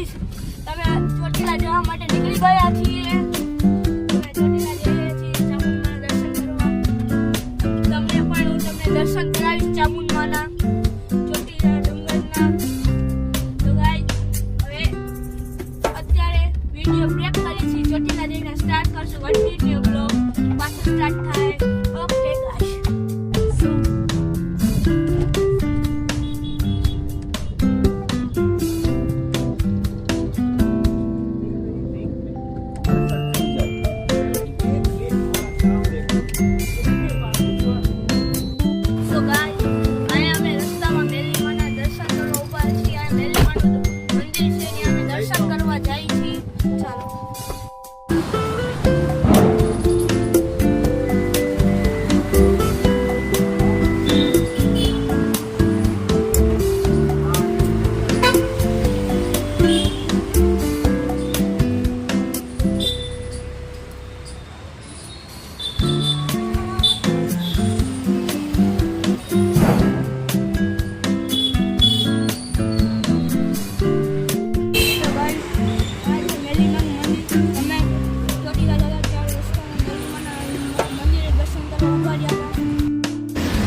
Guys તમે ચોટીલા જવા માટે નીકળી ગયા છીએ. ચોટીલા જઈએ છીએ ચામુંડમાના દર્શન કરવા. તમને પણ હું તમને દર્શન કરાવીશ ચામુંડમાના ચોટીલા ડુંગરના. તો ગાઈસ હવે અત્યારે વિડિયો બ્રેક કરી છે. ચોટીલા જઈને સ્ટાર્ટ કરશું કન્ટિન્યુ બ્લોગ. પાછો સ્ટાર્ટ થાય. Okay guys.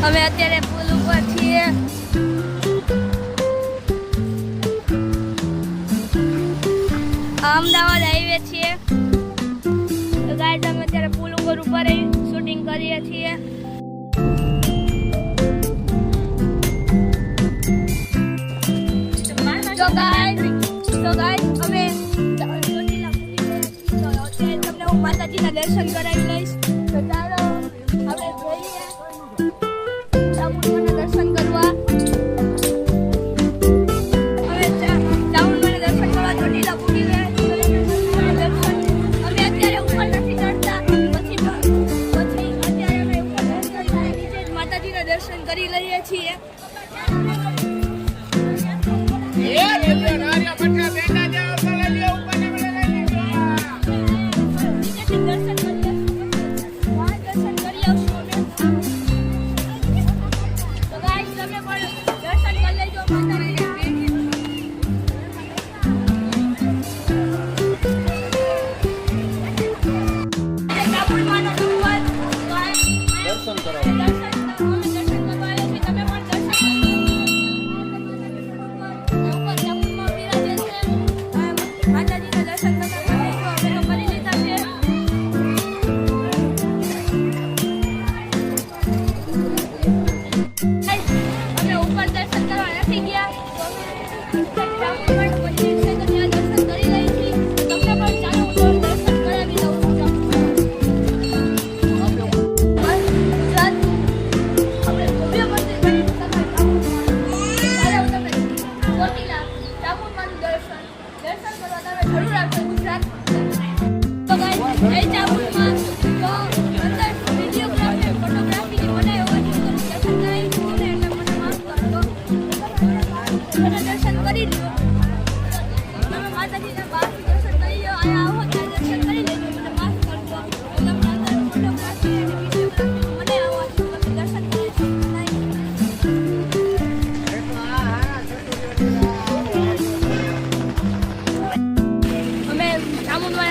અમે અત્યારે પુલ ઉપર છીએ. અમદાવાદ હાઈવે છીએ. તો ગાઈસ અમે અત્યારે પુલ ઉપર શૂટિંગ કરીએ છીએ. તો ગાઈસ અમે ચોટીલા પૂરી ગયા છીએ. તો અત્યારે તમને હું માતાજીના દર્શન કરાવી લઈશ. તો ચાલો આપણે જઈએ ચામુંડમાના દર્શન કરવા. હવે ચામુંડમાના દર્શન કરવા ચોટીલા પૂરી ગયા છીએ. અમે અત્યારે ઉપર નથી ચડતા. પછી અત્યારે અમે ઉપર નીચે જ માતાજીના દર્શન કરી લઈએ છીએ.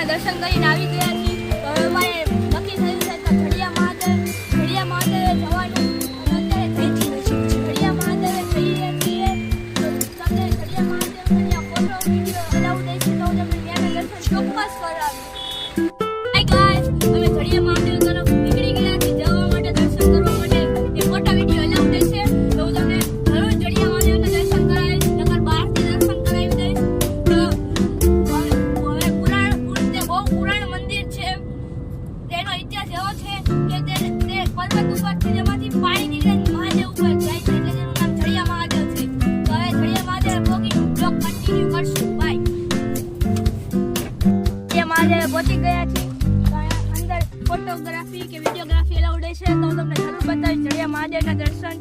દર્શન કરીને આવી ગયા છીએ. તો હવે અમારે નક્કી થયું છે કે ઘડિયા મહાદેવે જવાનું. અને અત્યારે ઘડિયા મહાદેવે જઈએ છીએ. તો તમને ઘડિયા મહાદેવના ફોટો વિડીયો અલાઉ દઈશ. તો હું તમને ત્યાંના દર્શન ચોક્કસ કરાવીશ. હાય ગાઈસ, અમે ઘડિયા મહાદેવ તરફ નીકળી ગયા છીએ જવા માટે, દર્શન કરવા માટે. એ ફોટો વિડીયો અલાઉ દઈશ. તો હું તમને જરૂર ઘડિયા મહાદેવના દર્શન કરાવીશ. નકર બહારથી દર્શન કરાવી દઈશ. તો પુરાણ મંદિર છે. તેનો ઇતિહાસ એવો છે કે તે પર્વત ઉપરથી જેમાંથી પાણી નીકળે મહાદેવ ઉપર જાય છે. એટલે તેનું નામ ઘડિયા મહાદેવ છે. તો હવે ઘડિયા મહાદેવ પહોંચી બ્લોગ કન્ટિન્યુ કરશું. બાય. ઘડિયા મહાદેવ પહોંચી ગયા છે. અંદર ફોટોગ્રાફી કે વિડીયોગ્રાફી એલાઉડ છે. તો હું તમને જરૂર બતાવીશ ઘડિયા મહાદેવના દર્શન.